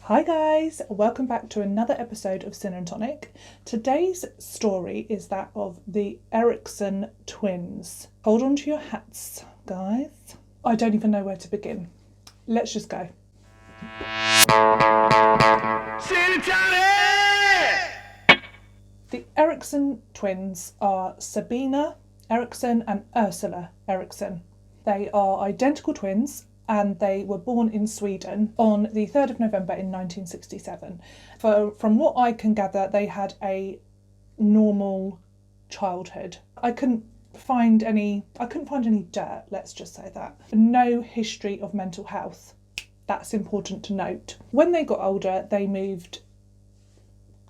Hi guys, welcome back to another episode of Sin and Tonic. Today's story is that of the Eriksson twins. Hold on to your hats, guys. I don't even know where to begin. Let's just go. Sin and Tonic! The Eriksson twins are Sabina Eriksson and Ursula Eriksson. They are identical twins, and they were born in Sweden on the 3rd of November in 1967. From what I can gather, they had a normal childhood. I couldn't find any dirt, let's just say that. No history of mental health. That's important to note. When they got older, they moved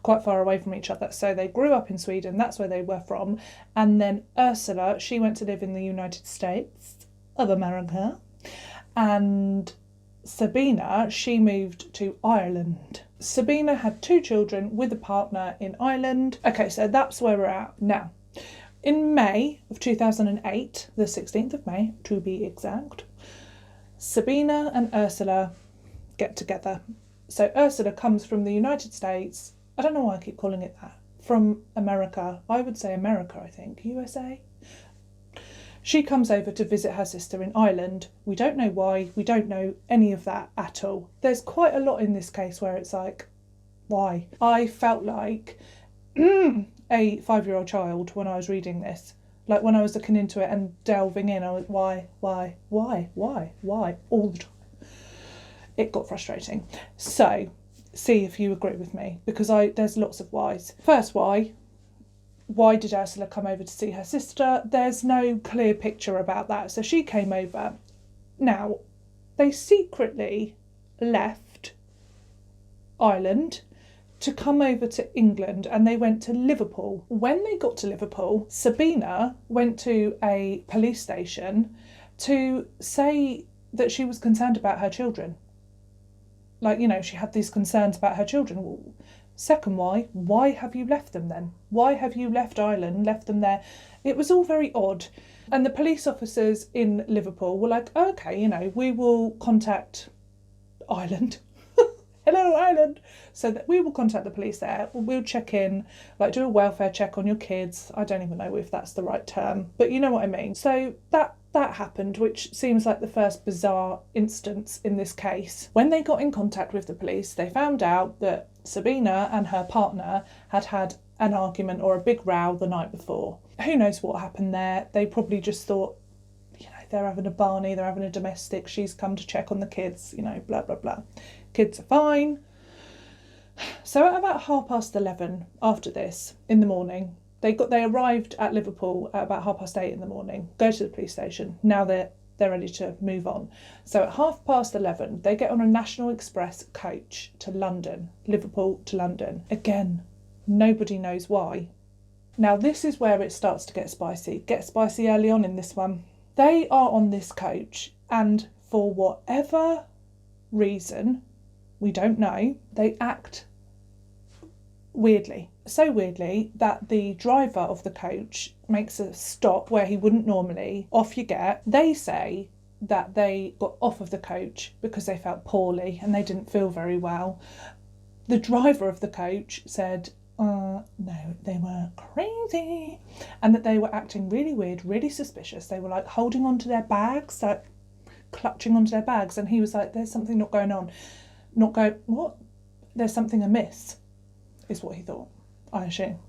quite far away from each other. So they grew up in Sweden, that's where they were from. And then Ursula, she went to live in the United States of America. And Sabina, she moved to Ireland. Sabina had 2 children with a partner in Ireland. Okay, so that's where we're at now. In May of 2008, the 16th of May to be exact, Sabina and Ursula get together. So Ursula comes from the United States. I don't know why I keep calling it that. From America. I would say America, I think. USA? She comes over to visit her sister in Ireland. We don't know why. We don't know any of that at all. There's quite a lot in this case where it's like, why? I felt like a 5-year-old child when I was reading this. Like when I was looking into it and delving in, I was, why, all the time. It got frustrating. So, see if you agree with me, because there's lots of whys. First why. Why did Ursula come over to see her sister? There's no clear picture about that. So she came over. Now, they secretly left Ireland to come over to England, and they went to Liverpool. When they got to Liverpool, Sabina went to a police station to say that she was concerned about her children. Like, you know, she had these concerns about her children. Well, second why have you left them then? Why have you left Ireland, left them there? It was all very odd. And the police officers in Liverpool were like, okay, you know, we will contact Ireland. Hello, Ireland. So that we will contact the police there. We'll check in, like do a welfare check on your kids. I don't even know if that's the right term, but you know what I mean. So that happened, which seems like the first bizarre instance in this case. When they got in contact with the police, they found out that Sabina and her partner had had an argument or a big row the night before. Who knows what happened there? They probably just thought, you know, they're having a Barney, they're having a domestic, she's come to check on the kids, you know, blah, blah, blah. Kids are fine. So at about 11:30 after this, in the morning, they arrived at Liverpool at about 8:30 in the morning, go to the police station. Now they're ready to move on. So at 11:30, they get on a National Express coach to London, Liverpool to London. Again, nobody knows why. Now this is where it starts to get spicy. Get spicy early on in this one. They are on this coach, and for whatever reason, we don't know, they act weirdly. So weirdly that the driver of the coach makes a stop where he wouldn't normally. Off you get. They say that they got off of the coach because they felt poorly and they didn't feel very well. The driver of the coach said, no, they were crazy, and that they were acting really weird, really suspicious. They were like holding onto their bags, like clutching onto their bags, and he was like, there's something not going on. What? There's something amiss, is what he thought. I assume.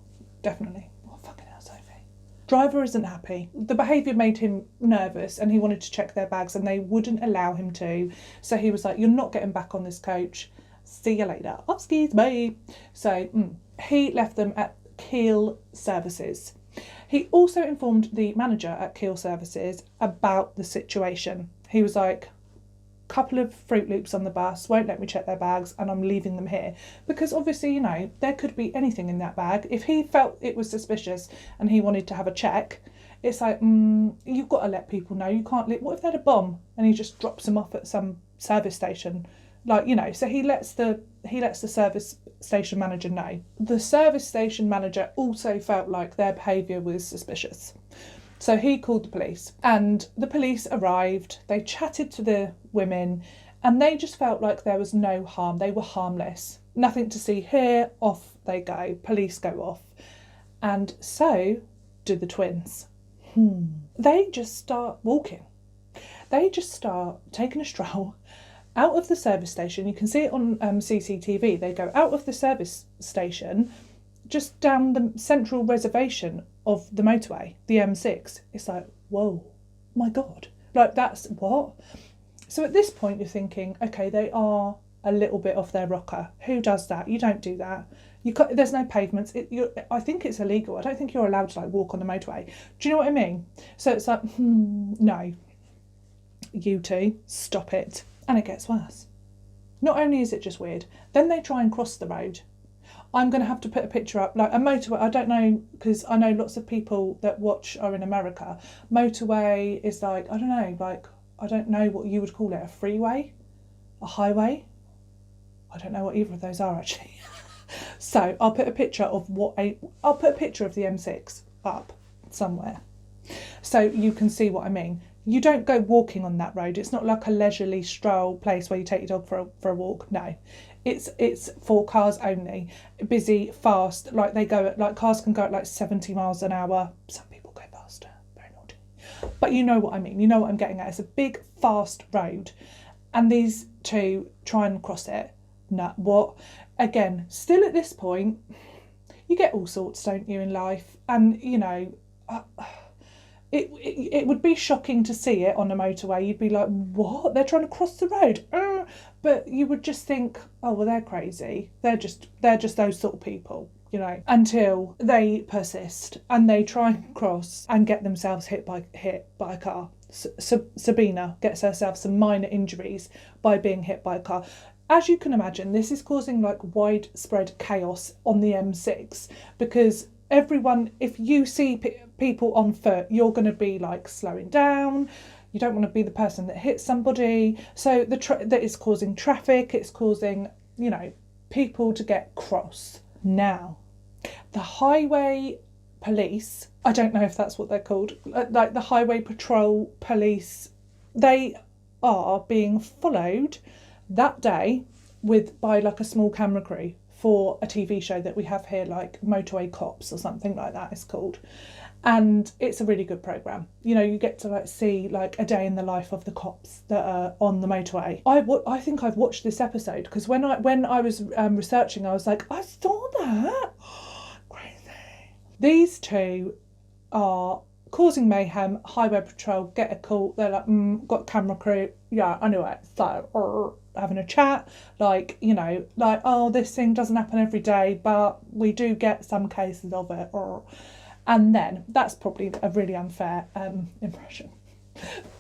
Definitely. Oh, fucking hell, Sophie. Driver isn't happy. The behaviour made him nervous and he wanted to check their bags and they wouldn't allow him to. So he was like, you're not getting back on this coach. See you later. Off skis, bye. So he left them at Keel Services. He also informed the manager at Keel Services about the situation. He was like, couple of Fruit Loops on the bus, won't let me check their bags, and I'm leaving them here. Because obviously, you know, there could be anything in that bag. If he felt it was suspicious and he wanted to have a check, it's like, you've got to let people know. You can't what if they had a bomb and he just drops them off at some service station? Like, you know, so he lets the service station manager know. The service station manager also felt like their behaviour was suspicious. So he called the police, and the police arrived. They chatted to the women And they just felt like there was no harm. They were harmless. Nothing to see here. Off they go. Police go off. And so do the twins. They just start walking. They just start taking a stroll out of the service station. You can see it on CCTV. They go out of the service station just down the central reservation of the motorway, the M6. It's like, whoa, my God. Like, that's what? So at this point, you're thinking, okay, they are a little bit off their rocker. Who does that? You don't do that. There's no pavements. I think it's illegal. I don't think you're allowed to like walk on the motorway. Do you know what I mean? So it's like, no. You two, stop it. And it gets worse. Not only is it just weird, then they try and cross the road. I'm going to have to put a picture up, like a motorway. I don't know, because I know lots of people that watch are in America. Motorway is like, I don't know, like, I don't know what you would call it, a freeway, a highway. I don't know what either of those are actually. So I'll put a picture of the M6 up somewhere, so you can see what I mean. You don't go walking on that road. It's not like a leisurely stroll place where you take your dog for a walk. No, it's for cars only. Busy, fast. Like they go at, like cars can go at like 70 miles an hour. Some people go faster. Very naughty. But you know what I mean. You know what I'm getting at. It's a big, fast road, and these two try and cross it. No, what? Again, still at this point, you get all sorts, don't you, in life? And you know. It would be shocking to see it on a motorway. You'd be like, what? They're trying to cross the road. But you would just think, oh, well, they're crazy. They're just those sort of people, you know, until they persist and they try and cross and get themselves hit by a car. Sabina gets herself some minor injuries by being hit by a car. As you can imagine, this is causing like widespread chaos on the M6 because everyone, if you see people on foot, you're going to be like slowing down. You don't want to be the person that hits somebody. So that is causing traffic. It's causing, you know, people to get cross. Now, the highway police, I don't know if that's what they're called, like the highway patrol police, they are being followed that day by like a small camera crew for a TV show that we have here, like Motorway Cops or something like that it's called. And it's a really good programme. You know, you get to like see like a day in the life of the cops that are on the motorway. I think I've watched this episode because when I was researching, I was like, I saw that. Crazy. These two are causing mayhem. Highway patrol get a call. They're like, got camera crew. Yeah, I knew it. So having a chat, like, you know, like, oh, this thing doesn't happen every day, but we do get some cases of it. And then that's probably a really unfair impression.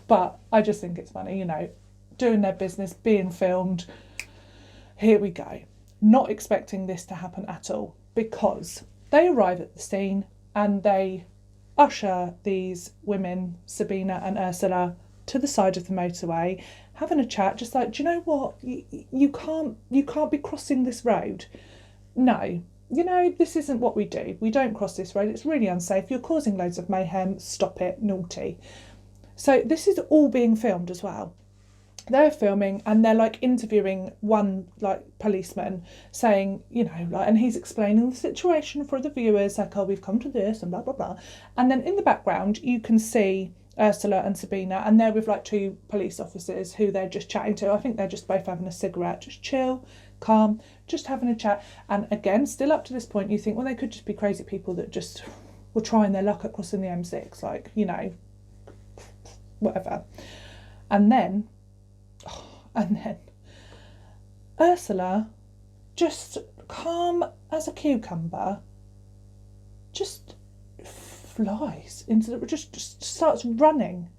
But I just think it's funny, you know, doing their business, being filmed. Here we go. Not expecting this to happen at all because they arrive at the scene and they usher these women, Sabina and Ursula, to the side of the motorway, having a chat, just like, do you know what? You can't be crossing this road. No. You know, this isn't what we do. We don't cross this road. It's really unsafe. You're causing loads of mayhem. Stop it. Naughty. So this is all being filmed as well. They're filming and they're like interviewing one like policeman saying, you know, like, and he's explaining the situation for the viewers, like, oh, we've come to this and blah, blah, blah. And then in the background, you can see Ursula and Sabina, and they're with like two police officers who they're just chatting to. I think they're just both having a cigarette, just chill, calm, just having a chat. And again, still up to this point, you think, well, they could just be crazy people that just were trying their luck at crossing the M6, like, you know, whatever. And then Ursula, just calm as a cucumber, just flies into the, just starts running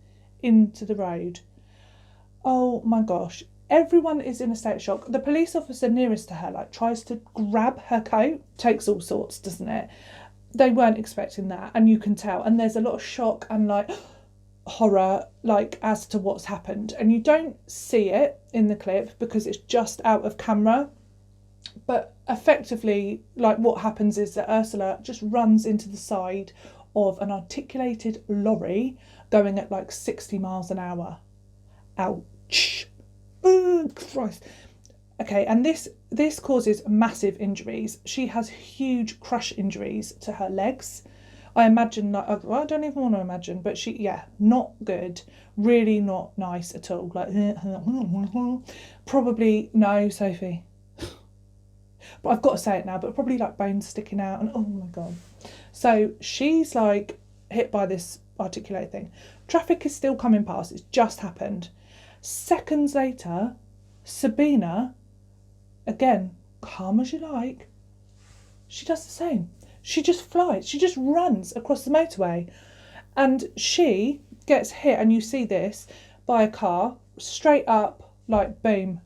into the road. Oh my gosh. Everyone is in a state of shock. The police officer nearest to her like tries to grab her coat. Takes all sorts, doesn't it? They weren't expecting that, and you can tell. And there's a lot of shock and like horror like as to what's happened. And you don't see it in the clip because it's just out of camera. But effectively, like what happens is that Ursula just runs into the side of an articulated lorry going at like 60 miles an hour. Ouch. oh, Christ. Okay, and this causes massive injuries. She has huge crush injuries to her legs. I imagine, like, well, I don't even want to imagine, but not good. Really not nice at all. Like, probably, no, Sophie. But I've got to say it now, but probably like bones sticking out and oh my God. So she's like hit by this articulated thing. Traffic is still coming past. It's just happened. Seconds later, Sabina, again, calm as you like, she does the same. She just flies. She just runs across the motorway. And she gets hit, and you see this, by a car, straight up, like, boom.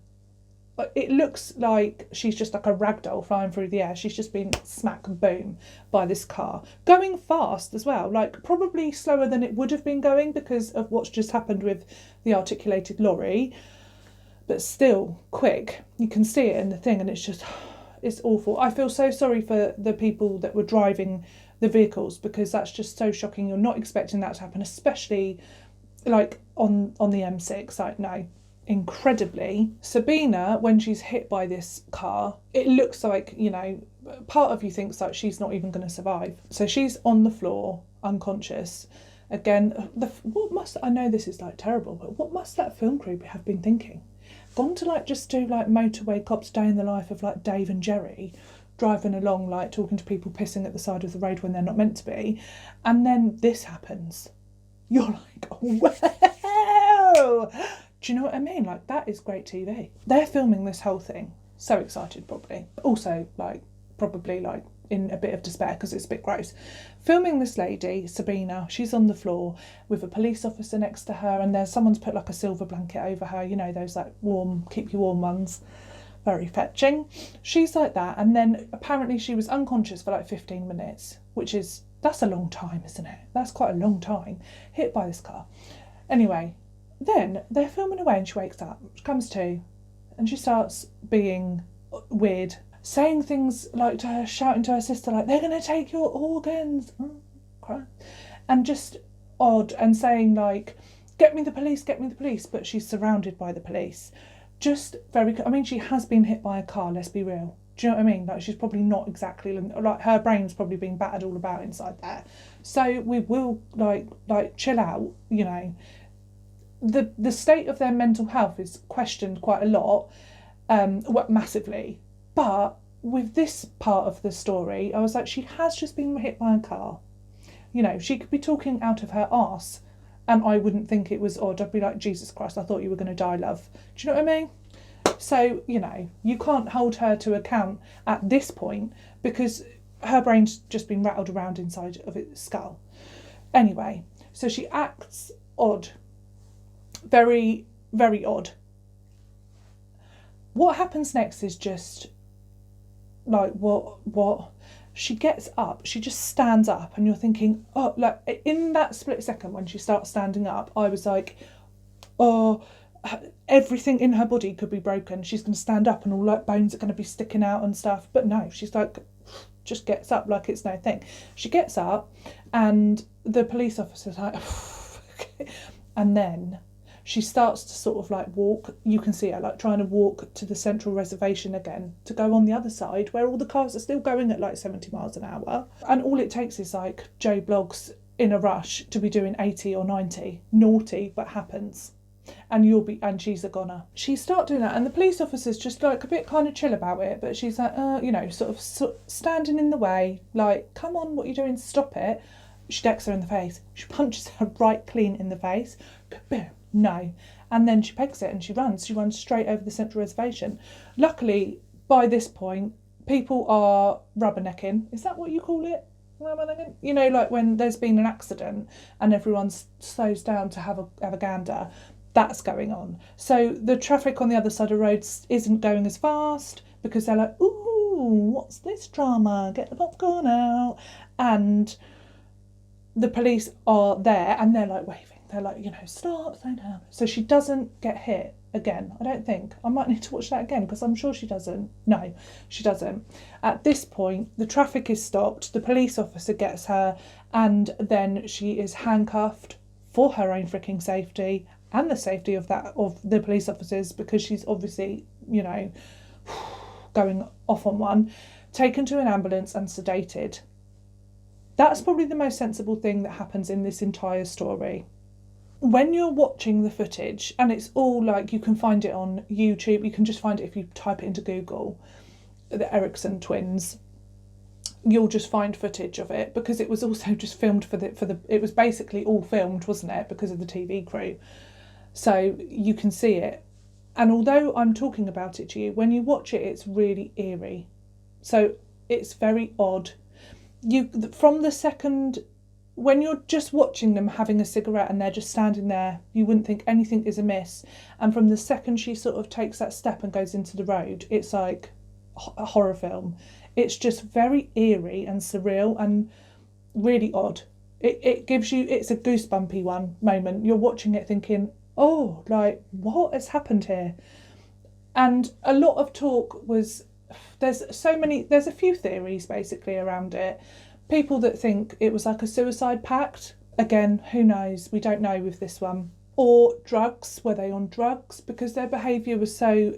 It looks like she's just like a ragdoll flying through the air. She's just been smack boom by this car. Going fast as well, like probably slower than it would have been going because of what's just happened with the articulated lorry. But still quick. You can see it in the thing and it's awful. I feel so sorry for the people that were driving the vehicles because that's just so shocking. You're not expecting that to happen, especially like on the M6. Like, no. Incredibly, Sabina, when she's hit by this car, it looks like, you know, part of you thinks like she's not even going to survive. So she's on the floor, unconscious. Again, I know this is like terrible, but what must that film crew have been thinking? Gone to like just do like Motorway Cops Day in the life of like Dave and Jerry, driving along like talking to people pissing at the side of the road when they're not meant to be, and then this happens. You're like, wow! Do you know what I mean? Like, that is great TV. They're filming this whole thing. So excited, probably. But also, like, probably, like, in a bit of despair because it's a bit gross. Filming this lady, Sabina, she's on the floor with a police officer next to her and someone's put, like, a silver blanket over her. You know, those, like, warm, keep you warm ones. Very fetching. She's like that. And then, apparently, she was unconscious for, like, 15 minutes, that's a long time, isn't it? That's quite a long time. Hit by this car. Anyway, then they're filming away and she wakes up. She comes to and she starts being weird, saying things like to her, shouting to her sister like, they're going to take your organs. Oh, Christ. And just odd and saying like, get me the police. But she's surrounded by the police. Just very, I mean, she has been hit by a car, let's be real. Do you know what I mean? Like, she's probably not exactly, like, her brain's probably being battered all about inside there. So we will, like chill out, you know. The state of their mental health is questioned quite a lot, massively. But with this part of the story, I was like, she has just been hit by a car. You know, she could be talking out of her arse, and I wouldn't think it was odd. I'd be like, Jesus Christ, I thought you were going to die, love. Do you know what I mean? So, you know, you can't hold her to account at this point because her brain's just been rattled around inside of its skull. Anyway, so she acts odd. Very, very odd. What happens next is just like, what? She gets up, she just stands up, and you're thinking, oh, like in that split second when she starts standing up, I was like, oh, everything in her body could be broken. She's going to stand up and all like bones are going to be sticking out and stuff. But no, she's like, just gets up like it's no thing. She gets up and the police officer's like, okay. And then she starts to sort of like walk. You can see her like trying to walk to the central reservation again to go on the other side where all the cars are still going at like 70 miles an hour. And all it takes is like Joe Bloggs in a rush to be doing 80 or 90. Naughty, but happens. And she's a goner. She start doing that and the police officer's just like a bit kind of chill about it, but she's like, you know, sort of standing in the way, like, come on, what are you doing? Stop it. She decks her in the face. She punches her right clean in the face. Boom. No. And then she pegs it and she runs. She runs straight over the central reservation. Luckily, by this point, people are rubbernecking. Is that what you call it? Rubbernecking? You know, like when there's been an accident and everyone slows down to have a gander. That's going on. So the traffic on the other side of the road isn't going as fast because they're like, ooh, what's this drama? Get the popcorn out. And the police are there and they're like waving. They're like, you know, stop, slow down. So she doesn't get hit again, I don't think. I might need to watch that again because I'm sure she doesn't. No, she doesn't. At this point, the traffic is stopped. The police officer gets her and then she is handcuffed for her own freaking safety and the safety of the police officers, because she's obviously, going off on one, taken to an ambulance and sedated. That's probably the most sensible thing that happens in this entire story. When you're watching the footage, and it's all like, you can find it on YouTube, you can just find it if you type it into Google, the Eriksson twins, you'll just find footage of it, because it was also just filmed it was basically all filmed, wasn't it, because of the TV crew. So you can see it. And although I'm talking about it to you, when you watch it, it's really eerie. So it's very odd. From the second, when you're just watching them having a cigarette and they're just standing there, you wouldn't think anything is amiss. And from the second she sort of takes that step and goes into the road, it's like a horror film. It's just very eerie and surreal and really odd. It gives you, it's a goosebumpy moment. You're watching it thinking, oh, like, what has happened here? And a lot of talk was, there's a few theories basically around it. People that think it was like a suicide pact. Again, who knows? We don't know with this one. Or drugs. Were they on drugs? Because their behaviour was so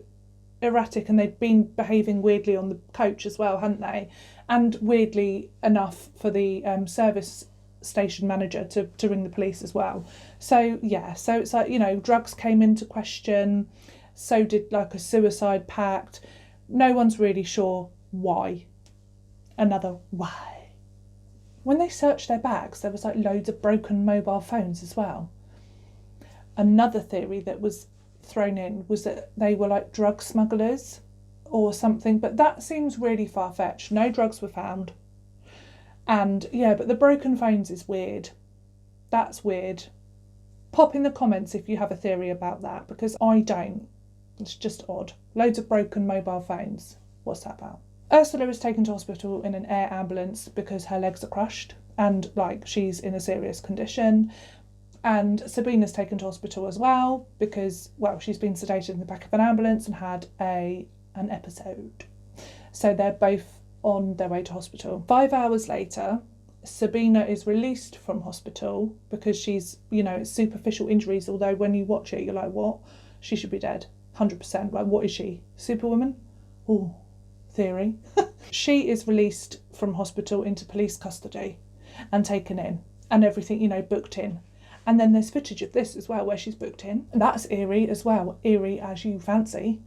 erratic, and they'd been behaving weirdly on the coach as well, hadn't they? And weirdly enough for the service station manager to ring the police as well. So yeah, so it's like, drugs came into question. So did like a suicide pact. No one's really sure why. Another why. When they searched their bags, there was like loads of broken mobile phones as well. Another theory that was thrown in was that they were like drug smugglers or something, but that seems really far-fetched. No drugs were found. And yeah, but the broken phones is weird. That's weird. Pop in the comments if you have a theory about that, because I don't. It's just odd. Loads of broken mobile phones. What's that about? Ursula is taken to hospital in an air ambulance because her legs are crushed and like she's in a serious condition. And Sabina's taken to hospital as well because, well, she's been sedated in the back of an ambulance and had an episode. So they're both on their way to hospital. 5 hours later, Sabina is released from hospital because she's, it's superficial injuries, although when you watch it, you're like, what? She should be dead. 100%. Like, what is she? Superwoman? Oh, theory. She is released from hospital into police custody and taken in and everything, booked in. And then there's footage of this as well where she's booked in. And that's eerie as well, eerie as you fancy.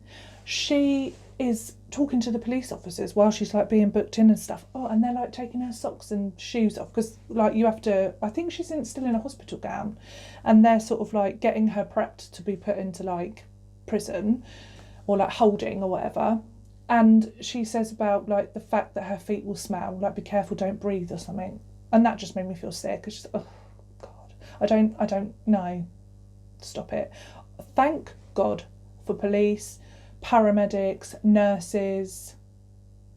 She is talking to the police officers while she's like being booked in and stuff. Oh, and they're like taking her socks and shoes off because like you have to, I think she's still in a hospital gown, and they're sort of like getting her prepped to be put into like prison or like holding or whatever. And she says about like the fact that her feet will smell, like be careful, don't breathe or something. And that just made me feel sick. It's just, oh God, I don't know. Stop it. Thank God for police, paramedics, nurses,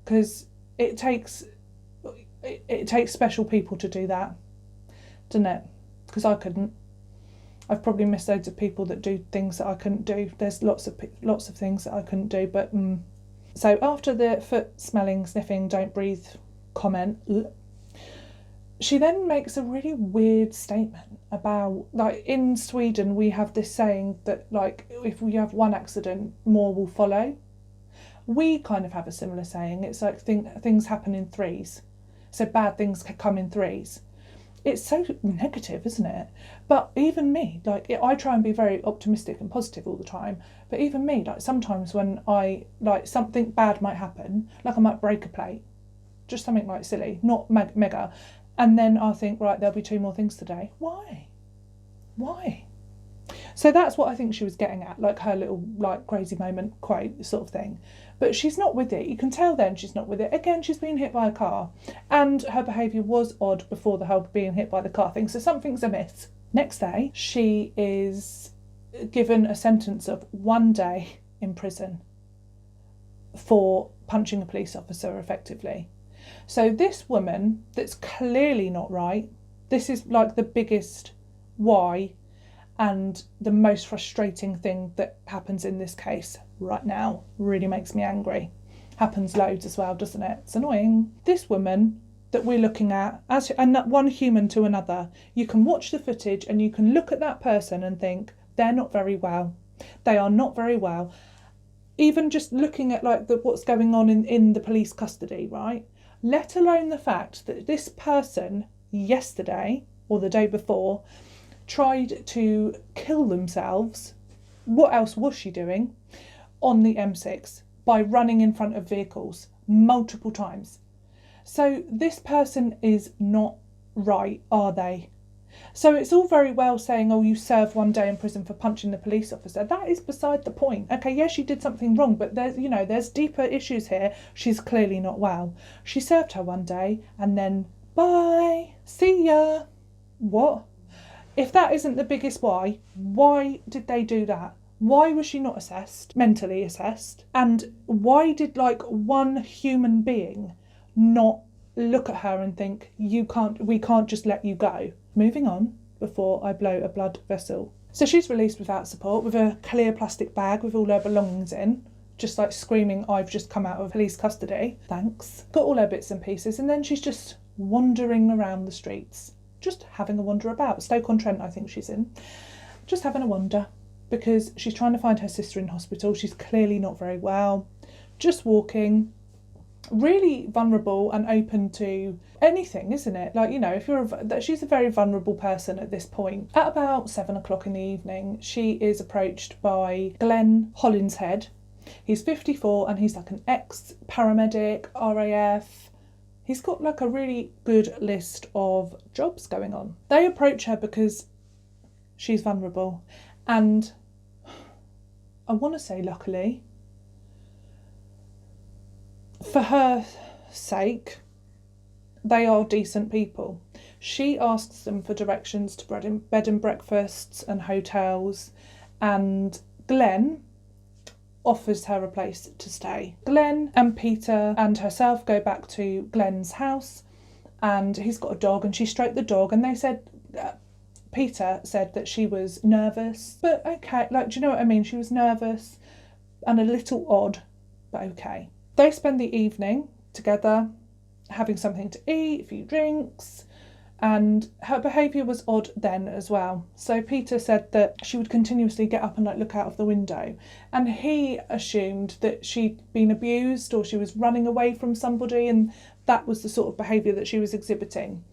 because it takes special people to do that, doesn't it? Because I couldn't. I've probably missed loads of people that do things that I couldn't do. There's lots of things that I couldn't do, but So after the foot smelling, sniffing, don't breathe comment, she then makes a really weird statement about, like, in Sweden we have this saying that, like, if we have one accident, more will follow. We kind of have a similar saying. It's like things happen in threes. So bad things come in threes. It's so negative, isn't it? But even me, like, I try and be very optimistic and positive all the time. But even me, like, sometimes when something bad might happen, like I might break a plate, just something like silly, not mega. And then I'll think, right, there'll be 2 more things today. Why? So that's what I think she was getting at, like her little like crazy moment quote sort of thing. But she's not with it. You can tell then she's not with it. Again, she's been hit by a car. And her behaviour was odd before the whole being hit by the car thing. So something's amiss. Next day, she is given a sentence of 1 day in prison for punching a police officer effectively. So this woman that's clearly not right, this is like the biggest why and the most frustrating thing that happens in this case right now. Really makes me angry. Happens loads as well, doesn't it? It's annoying. This woman that we're looking at, as one human to another, you can watch the footage and you can look at that person and think, They're not very well. They are not very well. Even just looking at like what's going on in the police custody, right? Let alone the fact that this person yesterday or the day before tried to kill themselves. What else was she doing? On the M6 by running in front of vehicles multiple times. So this person is not right, are they? So it's all very well saying, oh, you serve 1 day in prison for punching the police officer. That is beside the point. Okay, yes, she did something wrong, but there's deeper issues here. She's clearly not well. She served her 1 day and then bye, see ya. What? If that isn't the biggest why did they do that? Why was she not assessed, mentally assessed? And why did like one human being not look at her and think, we can't just let you go? Moving on before I blow a blood vessel. So she's released without support, with a clear plastic bag with all her belongings in, just like screaming, I've just come out of police custody. Thanks. Got all her bits and pieces, and then she's just wandering around the streets. Just having a wander about. Stoke-on-Trent, I think she's in. Just having a wander because she's trying to find her sister in hospital. She's clearly not very well. Just walking. Really vulnerable and open to anything, isn't it? Like, if she's a very vulnerable person at this point. At about 7 o'clock in the evening, she is approached by Glenn Hollinshead. He's 54 and he's like an ex-paramedic, RAF. He's got like a really good list of jobs going on. They approach her because she's vulnerable. And I want to say luckily, for her sake, they are decent people. She asks them for directions to bed and breakfasts and hotels, and Glenn offers her a place to stay. Glenn and Peter and herself go back to Glenn's house, and he's got a dog, and she stroked the dog, and they said, Peter said that she was nervous, but okay, like, do you know what I mean? She was nervous and a little odd, but okay. They spend the evening together, having something to eat, a few drinks, and her behaviour was odd then as well. So Peter said that she would continuously get up and like look out of the window, and he assumed that she'd been abused or she was running away from somebody, and that was the sort of behaviour that she was exhibiting.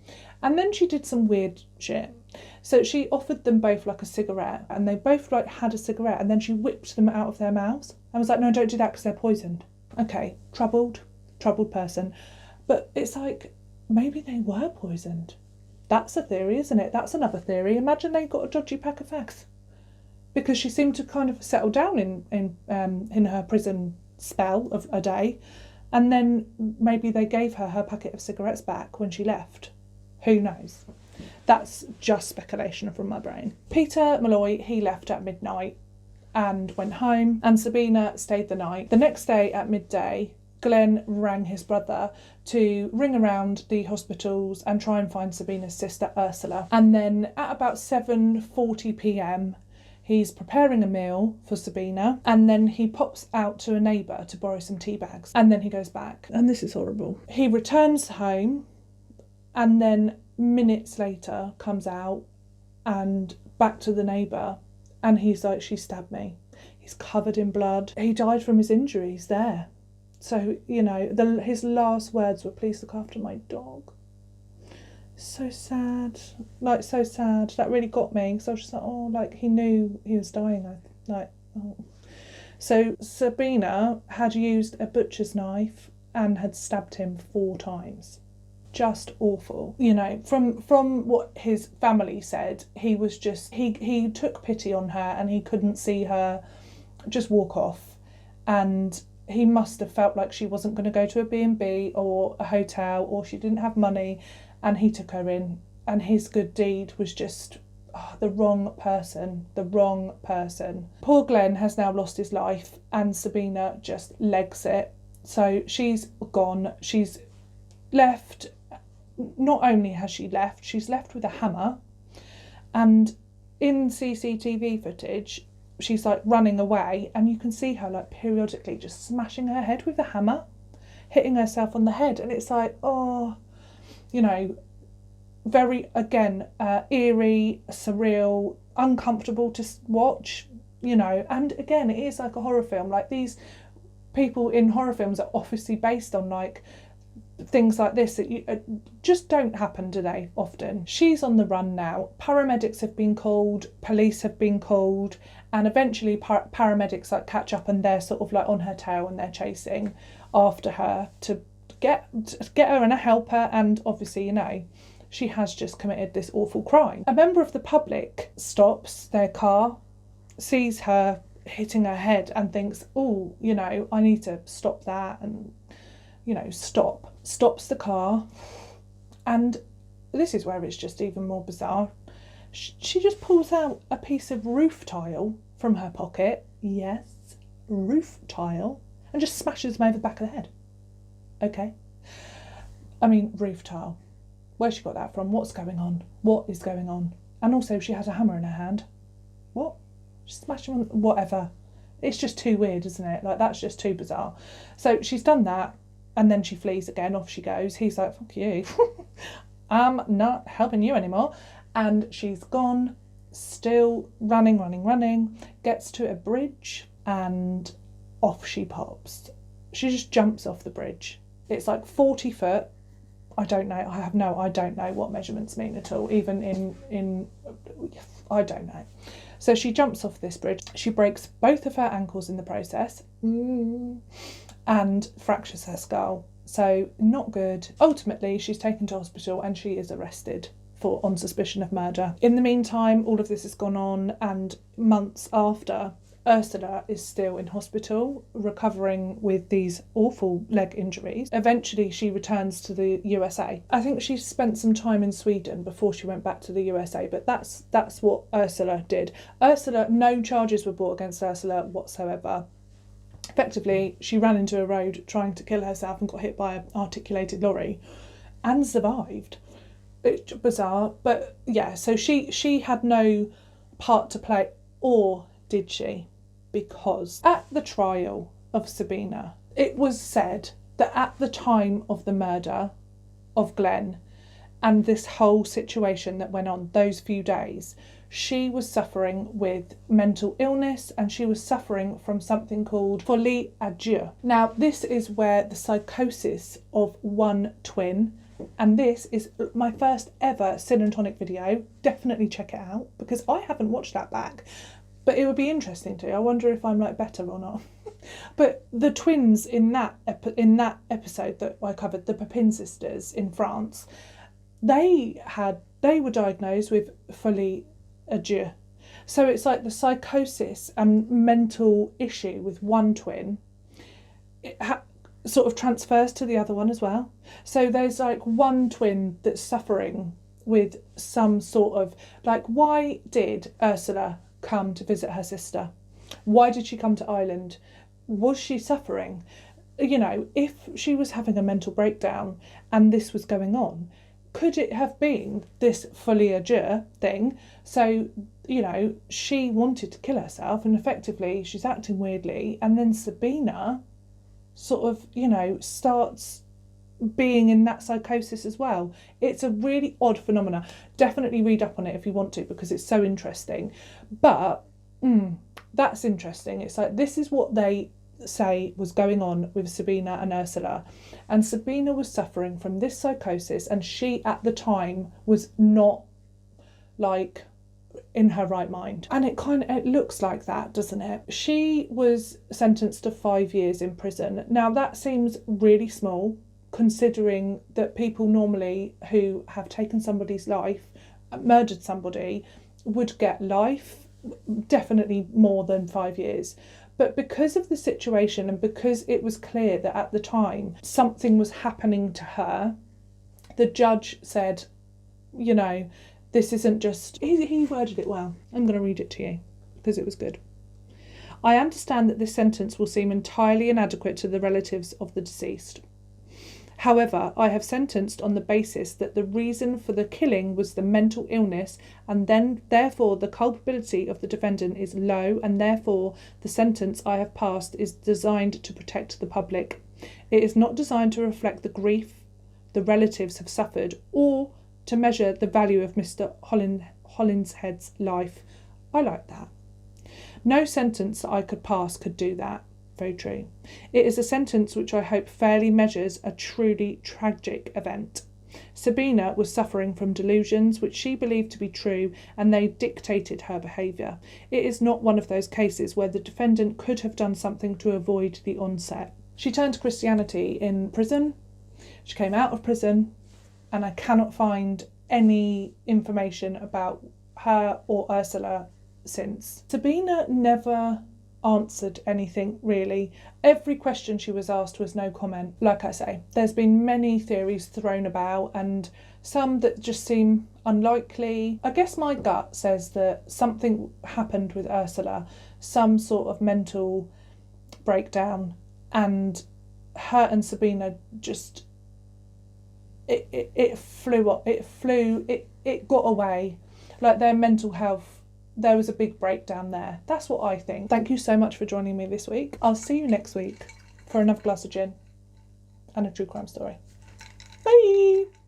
And then she did some weird shit. So she offered them both like a cigarette, and they both like had a cigarette, and then she whipped them out of their mouths and was like, no, don't do that because they're poisoned. Okay, troubled person. But it's like, maybe they were poisoned. That's a theory, isn't it? That's another theory. Imagine they got a dodgy pack of fags. Because she seemed to kind of settle down in her prison spell of a day, and then maybe they gave her packet of cigarettes back when she left. Who knows? That's just speculation from my brain. Peter Malloy, he left at midnight and went home, and Sabina stayed the night. The next day at midday, Glenn rang his brother to ring around the hospitals and try and find Sabina's sister Ursula. And then at about 7:40 p.m, he's preparing a meal for Sabina, and then he pops out to a neighbour to borrow some tea bags, and then he goes back. And this is horrible. He returns home, and then minutes later comes out and back to the neighbour, and he's like, she stabbed me. He's covered in blood. He died from his injuries there. So, his last words were, please look after my dog. So sad. Like, so sad. That really got me. So I was just like, oh, like, he knew he was dying. So Sabina had used a butcher's knife and had stabbed him 4 times. Just awful. From what his family said, he was just, he took pity on her, and he couldn't see her just walk off. And he must have felt like she wasn't going to go to a B&B or a hotel, or she didn't have money, and he took her in. And his good deed was just the wrong person. Poor Glenn has now lost his life, and Sabina just legs it. So she's gone. She's left. Not only has she left, she's left with a hammer. And in CCTV footage, she's like running away, and you can see her like periodically just smashing her head with the hammer, hitting herself on the head. And it's like, oh, very, again, eerie, surreal, uncomfortable to watch, you know. And again, it is like a horror film. Like, these people in horror films are obviously based on like things like this that you just don't happen today often. She's on the run now. Paramedics have been called, police have been called, and eventually paramedics like catch up, and they're sort of like on her tail, and they're chasing after her to get her and help her. And obviously, you know, she has just committed this awful crime. A member of the public stops their car, sees her hitting her head, and thinks, oh, you know, I need to stop that, and, you know, stops the car. And this is where it's just even more bizarre. She just pulls out a piece of roof tile from her pocket, yes, roof tile, and just smashes him over the back of the head. Okay. I mean, roof tile. Where's she got that from? What's going on? What is going on? And also, she has a hammer in her hand. What? She smashed him on... Whatever. It's just too weird, isn't it? Like, that's just too bizarre. So she's done that, and then she flees again. Off she goes. He's like, fuck you. I'm not helping you anymore. And she's gone, still running, gets to a bridge, and off she pops. She just jumps off the bridge. It's like 40 foot. I don't know what measurements mean at all, even in I don't know. So she jumps off this bridge. She breaks both of her ankles in the process, and fractures her skull. So not good. Ultimately, she's taken to hospital and she is arrested on suspicion of murder. In the meantime, all of this has gone on, and months after, Ursula is still in hospital, recovering with these awful leg injuries. Eventually, she returns to the USA. I think she spent some time in Sweden before she went back to the USA, but that's what Ursula did. No charges were brought against Ursula whatsoever. Effectively, she ran into a road trying to kill herself and got hit by an articulated lorry and survived. It's bizarre, but yeah, so she had no part to play, or did she? Because at the trial of Sabina, it was said that at the time of the murder of Glenn and this whole situation that went on those few days, she was suffering with mental illness, and she was suffering from something called folie à deux. Now, this is where the psychosis of one twin, and this is my first ever Sin and Tonic video, definitely check it out, because I haven't watched that back. But it would be interesting to. I wonder if I'm like better or not. But the twins in that episode that I covered, the Pepin sisters in France, they were diagnosed with folie à deux. So it's like the psychosis and mental issue with one twin, sort of transfers to the other one as well. So there's like one twin that's suffering with some sort of, like, why did Ursula come to visit her sister? Why did she come to Ireland? Was she suffering? You know, if she was having a mental breakdown and this was going on, could it have been this folie à deux thing? So, you know, she wanted to kill herself, and effectively she's acting weirdly, and then Sabina sort of, you know, starts being in that psychosis as well. It's a really odd phenomena. Definitely read up on it if you want to, because it's so interesting. But that's interesting. It's like, this is what they say was going on with Sabina and Ursula, and Sabina was suffering from this psychosis, and she at the time was not like in her right mind, and it looks like that, doesn't it? She was sentenced to 5 years in prison. Now that seems really small, considering that people normally who have taken somebody's life, murdered somebody, would get life, definitely more than 5 years. But because of the situation, and because it was clear that at the time something was happening to her, the judge said, you know, this isn't just... He worded it well. I'm going to read it to you because it was good. I understand that this sentence will seem entirely inadequate to the relatives of the deceased. However, I have sentenced on the basis that the reason for the killing was the mental illness, and then therefore the culpability of the defendant is low, and therefore the sentence I have passed is designed to protect the public. It is not designed to reflect the grief the relatives have suffered, or to measure the value of Mr. Hollinshead's life. I like that. No sentence that I could pass could do that. Very true. It is a sentence which I hope fairly measures a truly tragic event. Sabina was suffering from delusions which she believed to be true, and they dictated her behaviour. It is not one of those cases where the defendant could have done something to avoid the onset. She turned to Christianity in prison. She came out of prison, and I cannot find any information about her or Ursula since. Sabina never answered anything really. Every question she was asked was no comment. Like I say, there's been many theories thrown about, and some that just seem unlikely. I guess my gut says that something happened with Ursula, some sort of mental breakdown, and her and Sabina just it got away. Like their mental health, there was a big breakdown there. That's what I think. Thank you so much for joining me this week. I'll see you next week for another glass of gin and a true crime story. Bye!